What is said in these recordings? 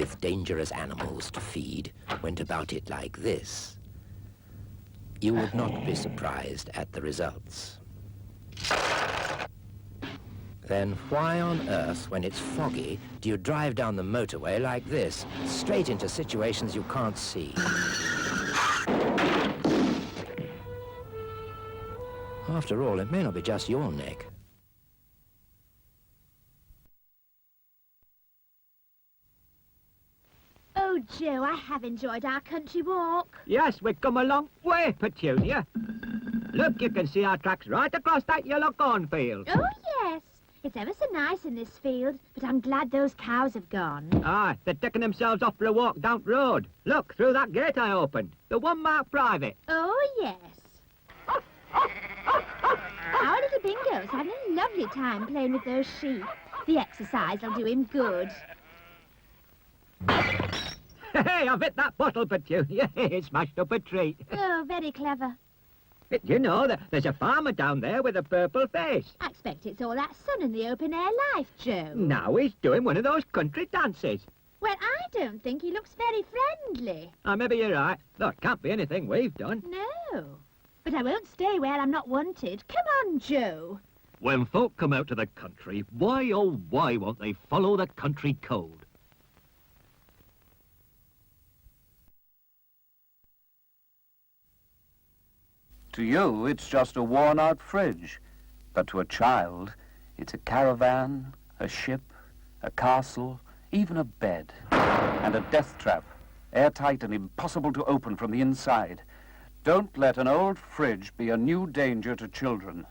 with dangerous animals to feed went about it like this, you would not be surprised at the results. Then why on earth, when it's foggy, do you drive down the motorway like this, straight into situations you can't see? After all, it may not be just your neck. Oh, Joe, I have enjoyed our country walk. Yes, we've come a long way, Petunia. Look, you can see our tracks right across that yellow cornfield. Oh, yes. It's ever so nice in this field, but I'm glad those cows have gone. Aye, they're taking themselves off for a walk down the road. Look, through that gate I opened. The one marked private. Oh, yes. Our little Bingo's having a lovely time playing with those sheep. The exercise will do him good. Hey, I've hit that bottle, Petunia. It smashed up a tree. Oh, very clever. You know, there's a farmer down there with a purple face. I expect it's all that sun and the open-air life, Joe. Now he's doing one of those country dances. Well, I don't think he looks very friendly. Maybe you're right. Though it can't be anything we've done. No. But I won't stay where I'm not wanted. Come on, Joe. When folk come out to the country, why, oh, why won't they follow the country code? To you, it's just a worn-out fridge. But to a child, it's a caravan, a ship, a castle, even a bed. And a death trap, airtight and impossible to open from the inside. Don't let an old fridge be a new danger to children.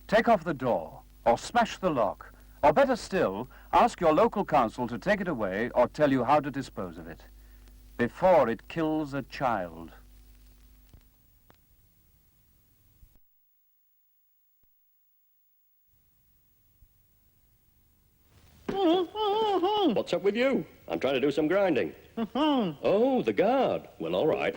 Take off the door, or smash the lock, or better still, ask your local council to take it away or tell you how to dispose of it. Before it kills a child. What's up with you? I'm trying to do some grinding. Oh, the guard. Well, all right.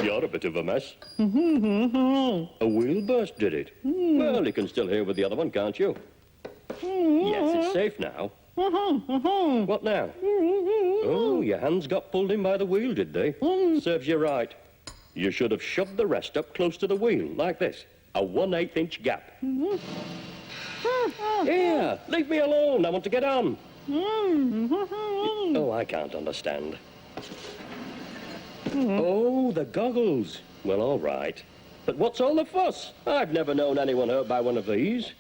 You're a bit of a mess. A wheel burst did it. Well, you can still hear with the other one, can't you? Yes, it's safe now. What now? Oh, your hands got pulled in by the wheel, did they? Serves you right. You should have shoved the rest up close to the wheel, like this. A 1/8 inch gap. Here, leave me alone. I want to get on. Oh, I can't understand. Oh, the goggles. Well, all right. But what's all the fuss? I've never known anyone hurt by one of these.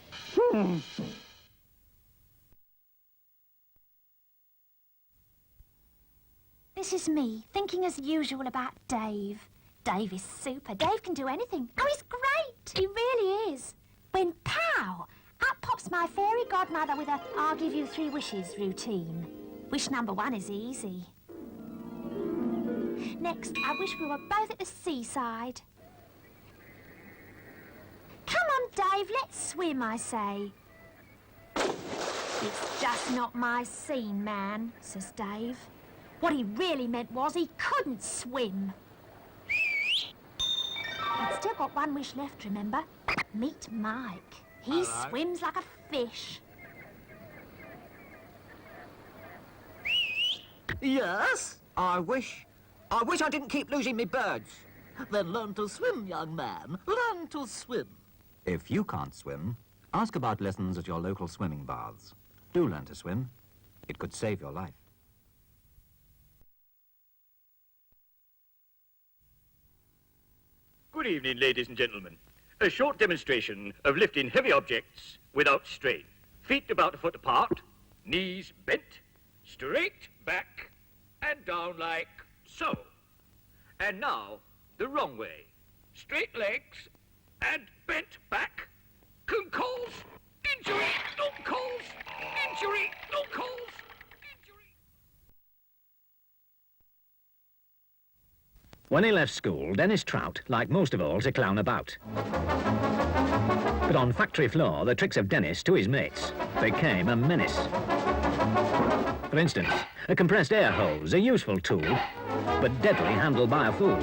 This is me, thinking as usual about Dave. Dave is super. Dave can do anything. Oh, he's great. He really is. When pow! Up pops my fairy godmother with a "I'll give you 3 wishes" routine. Wish number 1 is easy. Next, I wish we were both at the seaside. Come on, Dave, let's swim, I say. It's just not my scene, man, says Dave. What he really meant was he couldn't swim. I've still got 1 wish left, remember? Meet Mike. He swims like a fish. Yes, I wish I didn't keep losing me birds. Then learn to swim, young man. Learn to swim. If you can't swim, ask about lessons at your local swimming baths. Do learn to swim. It could save your life. Good evening, ladies and gentlemen. A short demonstration of lifting heavy objects without strain. Feet about a foot apart, knees bent, straight back, and down like so. And now, the wrong way. Straight legs, and bent back. Can cause injury, no cause injury, no cause injury. When he left school, Dennis Trout liked most of all to clown about. But on factory floor, the tricks of Dennis to his mates became a menace. For instance, a compressed air hose, a useful tool, but deadly handled by a fool.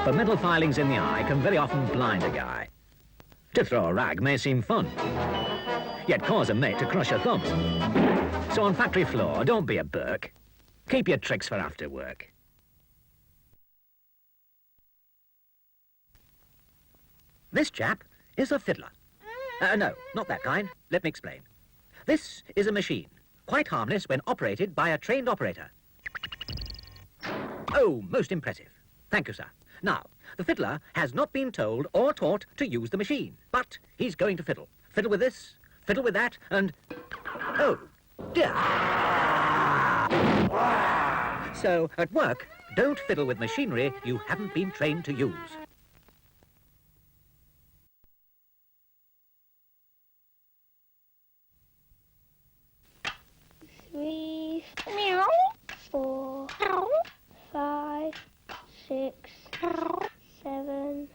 But metal filings in the eye can very often blind a guy. To throw a rag may seem fun, yet cause a mate to crush a thumb. So on factory floor, don't be a Burke. Keep your tricks for after work. This chap is a fiddler. No, not that kind. Let me explain. This is a machine, quite harmless when operated by a trained operator. Oh, most impressive. Thank you, sir. Now, the fiddler has not been told or taught to use the machine, but he's going to fiddle. Fiddle with this, fiddle with that, and... oh, dear. So, at work, don't fiddle with machinery you haven't been trained to use. Three, 4, 5, 6, 7,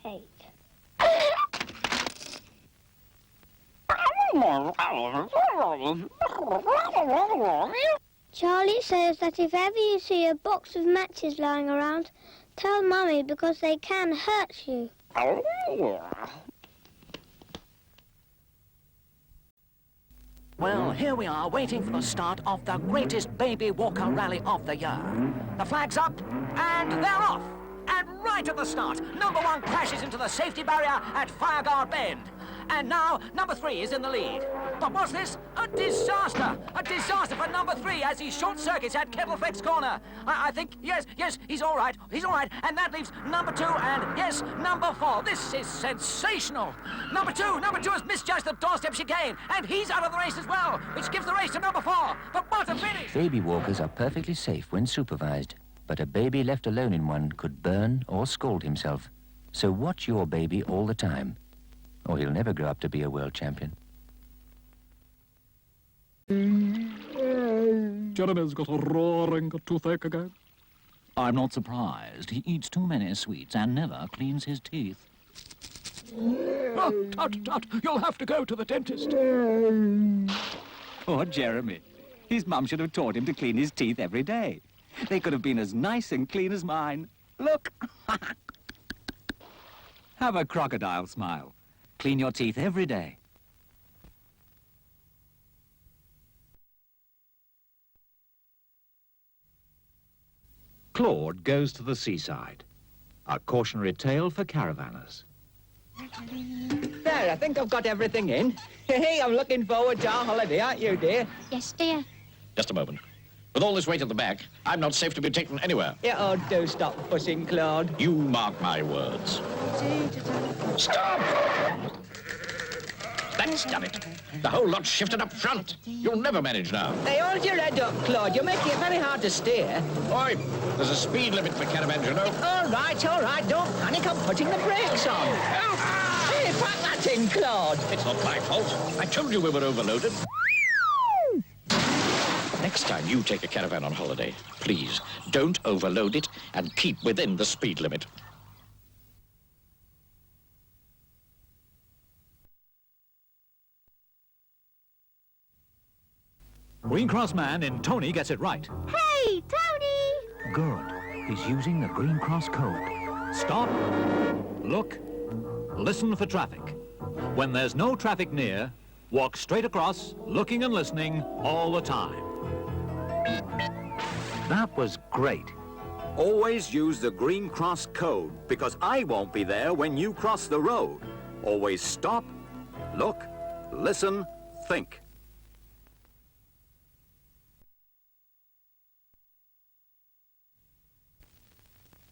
8. Charlie says that if ever you see a box of matches lying around, tell Mummy because they can hurt you. Well, here we are, waiting for the start of the greatest baby walker rally of the year. The flag's up, and they're off. And right at the start, number 1 crashes into the safety barrier at Fireguard Bend. And now, number 3 is in the lead. But what's this? A disaster! A disaster for number 3 as he short-circuits at Kettleflex Corner. I think, yes, he's all right. He's all right. And that leaves number 2 and, yes, number 4. This is sensational. Number 2 has misjudged the doorstep chicane. And he's out of the race as well, which gives the race to number 4. But what a finish! Baby walkers are perfectly safe when supervised, but a baby left alone in one could burn or scald himself. So watch your baby all the time, or he'll never grow up to be a world champion. Jeremy's got a roaring toothache again. I'm not surprised. He eats too many sweets and never cleans his teeth. Oh, Tut, you'll have to go to the dentist. Poor Jeremy. His mum should have taught him to clean his teeth every day. They could have been as nice and clean as mine. Look! Have a crocodile smile. Clean your teeth every day. Claude goes to the seaside. A cautionary tale for caravanners. There, I think I've got everything in. Hey, I'm looking forward to our holiday, aren't you, dear? Yes, dear. Just a moment. With all this weight at the back, I'm not safe to be taken anywhere. Yeah, oh, do stop fussing, Claude. You mark my words. Stop! That's done it. The whole lot's shifted up front. You'll never manage now. Hey, hold your head up, Claude. You're making it very hard to steer. Oi, there's a speed limit for caravans, you know. All right. Don't panic. I'm putting the brakes on. Help! Hey, pack that in, Claude. It's not my fault. I told you we were overloaded. Next time you take a caravan on holiday, please don't overload it and keep within the speed limit. Green Cross man in Tony gets it right. Hey, Tony! Good. He's using the Green Cross code. Stop, look, listen for traffic. When there's no traffic near, walk straight across, looking and listening all the time. That was great. Always use the Green Cross code, because I won't be there when you cross the road. Always stop, look, listen, think.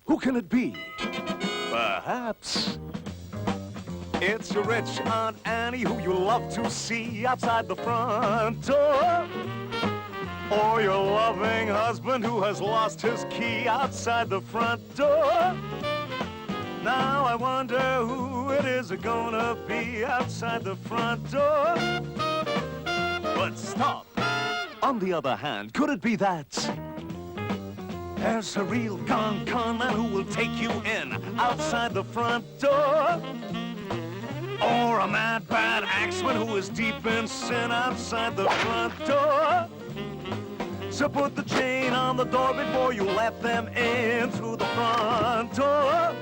Who can it be? Perhaps it's your rich Aunt Annie who you love to see outside the front door. Or your loving husband who has lost his key outside the front door. Now I wonder who it is gonna be outside the front door. But stop! On the other hand, could it be that there's a real con man who will take you in outside the front door? Or a mad, bad axeman who is deep in sin outside the front door? So put the chain on the door before you let them in through the front door.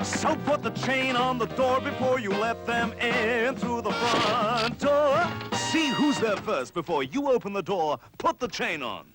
So put the chain on the door before you let them in through the front door. See who's there first before you open the door. Put the chain on.